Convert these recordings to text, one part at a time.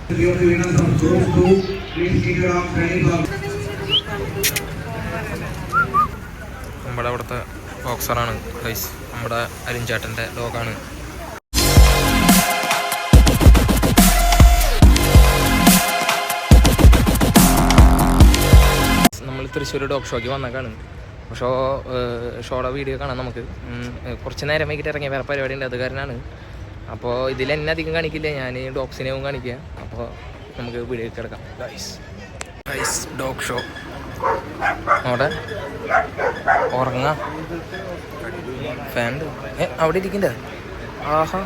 നമ്മുടെ അവിടുത്തെ ബോക്സറാണ് ഗൈസ്, നമ്മുടെ അരിഞ്ചേട്ടൻ്റെ ഡോഗാണ്. നമ്മൾ തൃശ്ശൂർ ഡോഗ് ഷോയ്ക്ക് വന്നേക്കാണ്. ഷോയുടെ വീഡിയോ കാണാം നമുക്ക്. കുറച്ച് നേരം വൈകിട്ട് ഇറങ്ങിയ വേറെ പരിപാടി ഉണ്ട്, അത് കാരണമാണ്. അപ്പോൾ ഇതിൽ എന്നെ അധികം കാണിക്കില്ല, ഞാൻ ഡോഗ്സിനെയും കാണിക്കുക. അപ്പോൾ നമുക്ക് വീഡിയോ കിടക്കാം. ഗൈസ് ഡോഗ് ഷോ അവിടെ ഉറങ്ങ ഫാൻ അവിടെ ഇരിക്കണ്ട. ആഹാ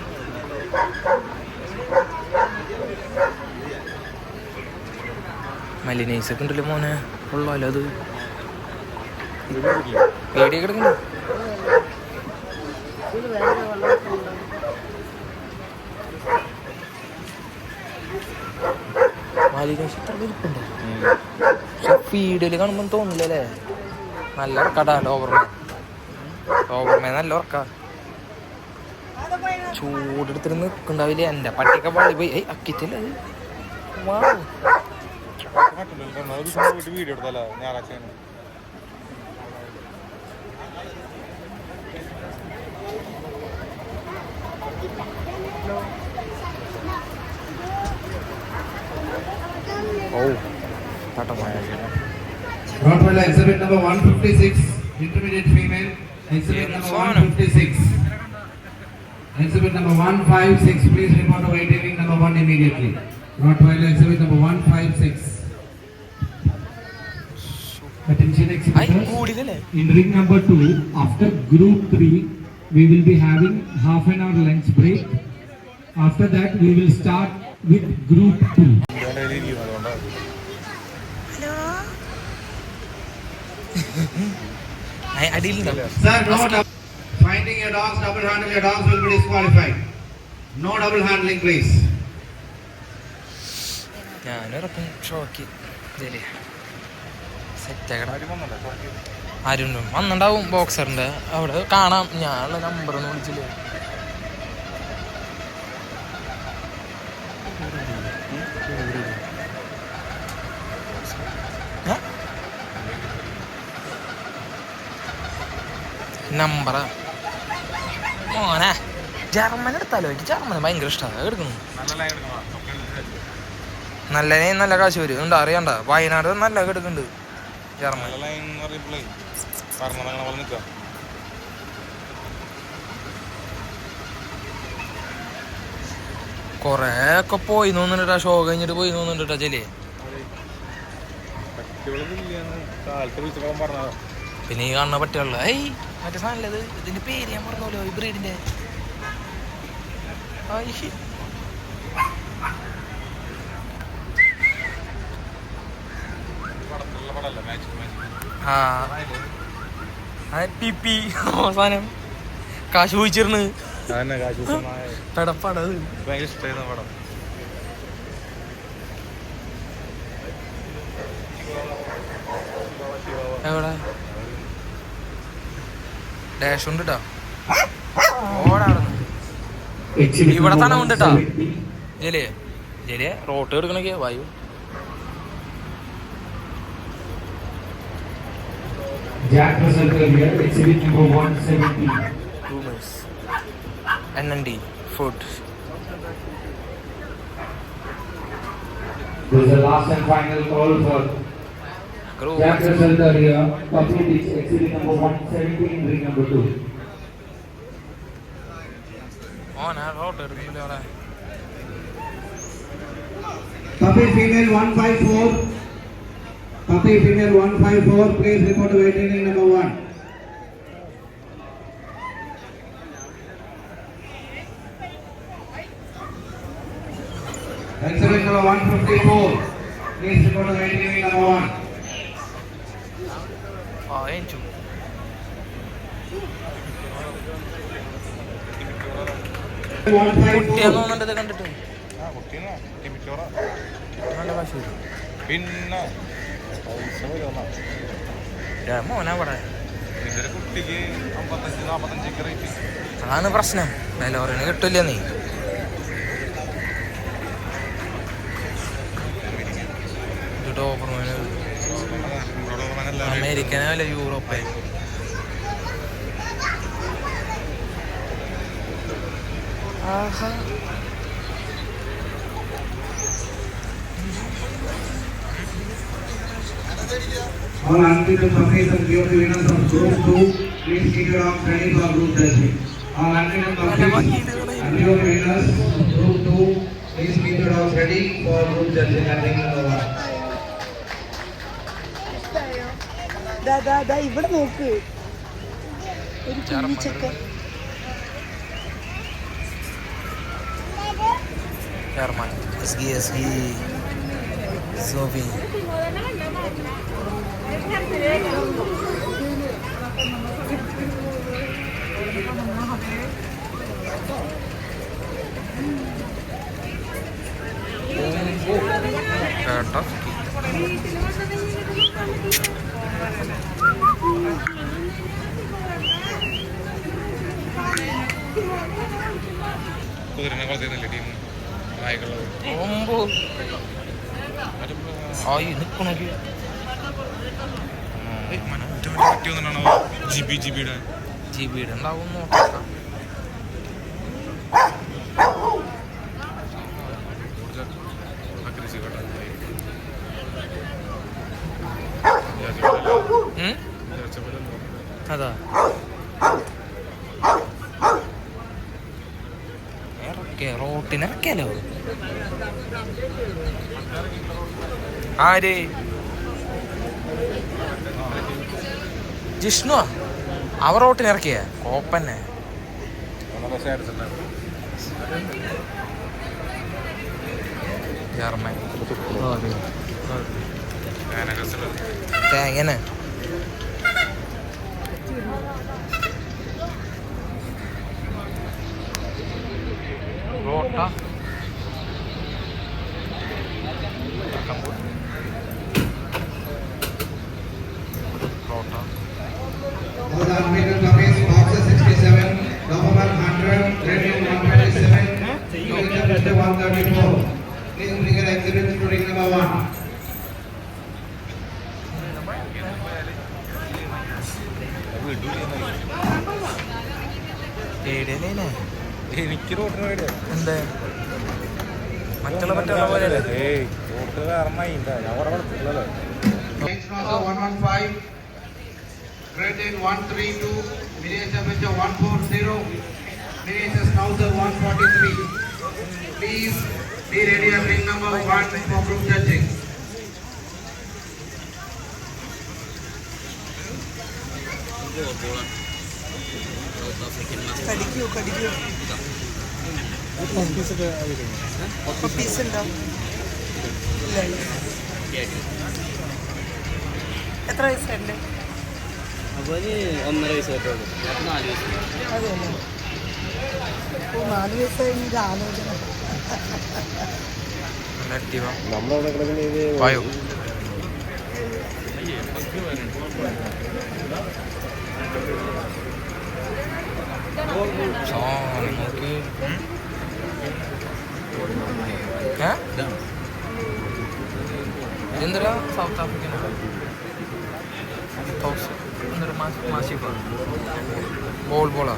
മലിനൈസൊക്കെ ഉണ്ടല്ലോ മോനെ, ഉള്ളല്ലോ അത് പേടിയൊക്കെ കിടക്കണ്ട. മലിനൈസ് ഇത്ര വലിപ്പുണ്ടോ? പക്ഷെ ഫീഡിൽ കാണുമ്പോൾ തോന്നില്ല അല്ലേ. നല്ല ഉറക്കാട്ടാ ഡോബർമേ നല്ല ഉറക്കാ. ചൂടെടുത്തിട്ട് നിൽക്കുണ്ടാവില്ലേ. എൻ്റെ പട്ടിയൊക്കെ പള്ളി പോയി അക്കിച്ചല്ലേ അത്. വീഡിയോ എടുത്തല്ലോ ഞായറാഴ്ച. Oh, Tata Maya. Rottweiler exhibit number 156, intermediate female. Exhibit number 156. Exhibit number 156. Please report to waiting number 1 immediately. Rottweiler exhibit number 156. Attention exhibitors. In ring number 2, after group 3, we will be having half an hour lunch break. After that, we will start with group 2. Sir, no finding your dogs, double handle your dogs will be disqualified. No double handling, please. ഞാനൊരപ്പം shock സെറ്റാക്കട ആരും വന്നിണ്ടാവും. ബോക്സറിൻ്റെ അവിടെ കാണാം. ഞാനുള്ള നമ്പറൊന്നും വിളിച്ചില്ലേ. നമ്പറാ മോനെ. German എടുത്താലോ? എനിക്ക് ജർമ്മൻ ഭയങ്കര ഇഷ്ടമാണ്. എടുക്കണം നല്ല നല്ല കാശ് വരും. ഉണ്ട് അറിയണ്ട. വയനാട് നല്ല എടുക്കുന്നുണ്ട് ജർമ്മൻ. കൊറേ ഒക്കെ പോയി തോന്നുന്നുണ്ടാ. ഷോ കഴിഞ്ഞിട്ട് പോയി തോന്നുന്നുണ്ടാ ചെലേ. പിന്നെ ഈ കാണുന്ന പട്ടിയുള്ള മറ്റേ സാധനല്ലത്. ഇതിന്റെ പേര് ഞാൻ പറഞ്ഞല്ലോ, ഈ ബ്രീഡിന്റെ. ആ പിപ്പി അവസാനം കാശ് ചോദിച്ചിരുന്നു. പെടപ്പടത് ഭയങ്കര ഇഷ്ടമായിരുന്നു പടം. എവിടെ ഡാഷ് ഉണ്ട് കേട്ടോ. ഓടാടുന്നു ഇവിടെ തന്നെ ഉണ്ട് കേട്ടോ. ജലിയ ജലിയ റോട്ട് എടുക്കണൊക്കെ വായു. NND food. This is the last and final call for Jack Russell Terrier, puppy mix, exhibit number 117, ring number 2. On a route, puppy female 154. Puppy female 154, please report to waiting ring number 1. Exhibit number 154, please report to waiting ring number 1. ain't you? കുട്ടിയാന്ന് തോന്നുന്നുണ്ട് കണ്ടിട്ട്. നല്ല കാശ് വരും. പിന്നെ മോനാ ഇവിടെ. അതാണ് പ്രശ്നം. ബലോറിന് കിട്ടില്ല. നീ Dobermann അമേരിക്കനല്ല യൂറോപ്പേ. Aaha All unbeaten puppies and pure winners of Group 2, please keep your arms ready for group judging. All unbeaten puppies and pure winners of Group 2, please keep your arms ready for group judging and ring number 1. ഇവിടെ നോക്ക് ഒരു കുഞ്ഞിച്ചക്കൻ German Sophy കേട്ടോ കുതിരനെ വളർത്തുന്നില്ല team നായ്ക്കുള്ളത് ആയി നിൽക്കണോക്കി പറ്റിയൊന്നുണ്ടാണോ ജിബിയുടെ ജിബിയുടെ ഉണ്ടാവും നോക്കാം. Aggressive അതാ ഇറക്കിയ റോട്ടിനിറക്കിയാലോ ആര് ജിഷ്ണു അവ റോട്ടിനിറക്കിയ കോപ്പന്നെ German തേങ്ങനെ റോട്ട All unbeaten puppies, boxes 67, number 100, rating 127, unit 134. Please bring your exhibits to ring number 1. എനിക്ക് റോട്ടിന് പേടിയാ എന്താ മറ്റുള്ള പോലെ റോട്ട് കാരണമായില്ല ഞാൻ കുറെ വളർത്തില്ലല്ലോ Next number 115, rating 132, miniature picture 140, miniature schnauzer 143. Please be ready at ring number 1 for group judging. കടിക്കോ puppies ഉണ്ടോ? എത്ര വയസ്സുണ്ട്? അവന് 1.5 വയസ്സായിട്ടുള്ളൂ. 4 വയസ്സ്. അതെയല്ലേ? ഓ 4 വയസ്സായി ആലോചന. നമ്മളവിടെ കിടക്കുന്ന വായോ നോക്കി ഇതെന്തരാ സൗത്ത് ആഫ്രിക്കൻ എന്തൊരു മാസിഫ ബോളാ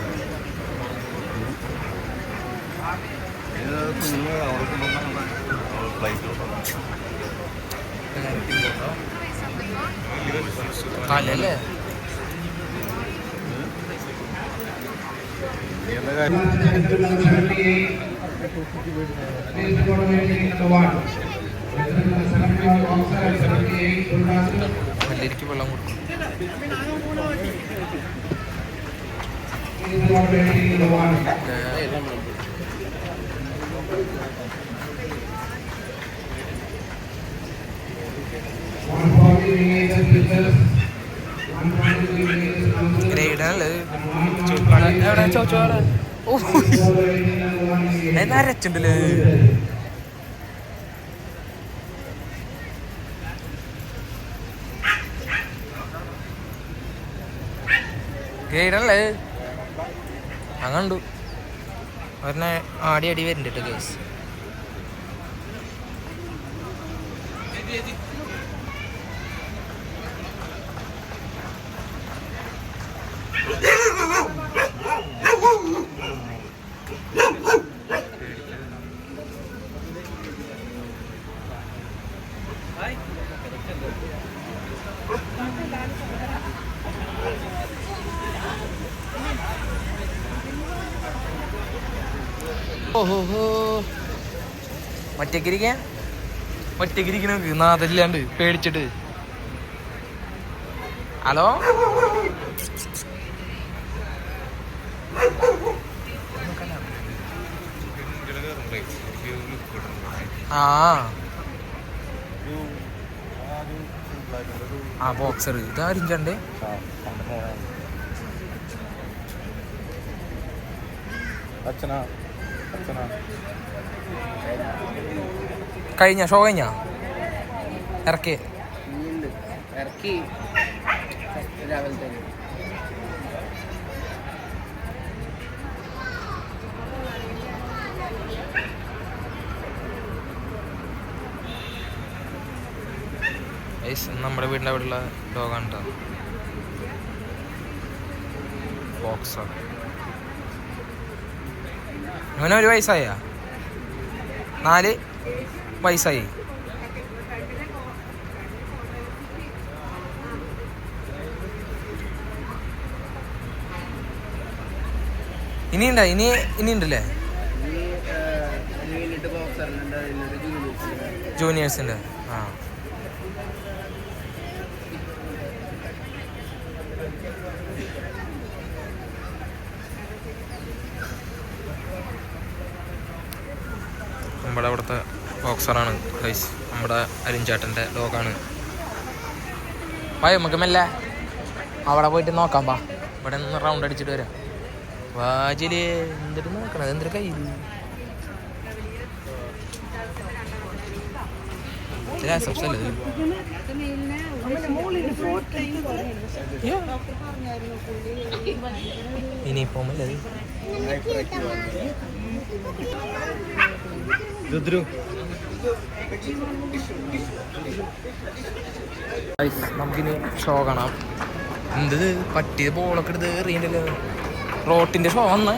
കാലല്ലേ കല്ലിരിക്ക് വെള്ളം കൊടുക്കും. ഗ്രേഡാണ് എവിടെ ചോദിച്ചോളെ നരച്ചുണ്ടല്ലേ ഗ്രേഡല്ലേ അങ്ങണ്ട് ഒരെണ്ണ ആടി അടി വരുന്നുണ്ട് കേസ് ഓഹോ ഒറ്റക്കിരിക്കാൻ ഒറ്റക്കിരിക്കണ നാദല്ലാണ്ട് പേടിച്ചിട്ട്. ഹലോ ആ ആ ബോക്സർ ഇതാരിഞ്ചണ്ടേ. കഴിഞ്ഞ ഷോ കഴിഞ്ഞ ഇറക്കി രാവിലെ തന്നെ നമ്മുടെ വീടിൻ്റെ അവിടെയുള്ള ഡോഗാണ് കേട്ടോ, ബോക്സർ. ഇവന് 1 വയസ്സായ 4 വയസ്സായി. ഇനിയുണ്ടല്ലേ ജൂനിയേഴ്സിൻ്റെ. ആ നമ്മുടെ അവിടുത്തെ ബോക്സറാണ് ഗൈസ്, നമ്മുടെ അരിഞ്ചാട്ടൻ്റെ ഡോഗാണ്. നമുക്ക് മെല്ലെ അവിടെ പോയിട്ട് നോക്കാം. പാ ഇവിടെ നിന്ന് റൗണ്ട് അടിച്ചിട്ട് വരാം. വാജില് എന്തിട്ട് നോക്കണത്, എന്തൊരു കയ്യിൽ ഇനിയിപ്പോ നമുക്കിനി ഷോ കാണാം. എന്ത് പട്ടിയ ബോളൊക്കെ എടുത്ത് എറിയണ്ടല്ലോ, റോട്ടിന്റെ ഷോ വന്ന.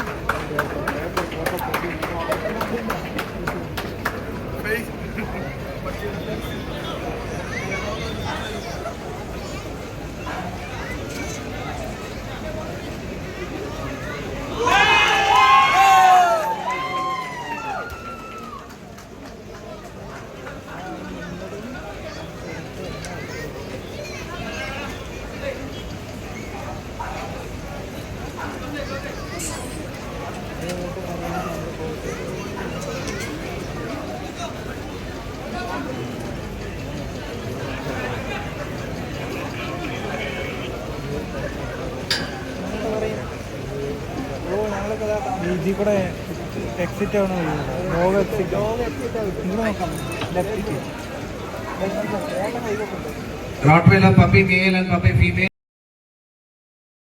ഇതിൽ കൂടെ എക്സിറ്റ് ആവണോ, ലോഗ് എക്സിറ്റ് നോക്കാം. ലെഫ്റ്റിക്ക് Rottweiler puppy male and puppy female.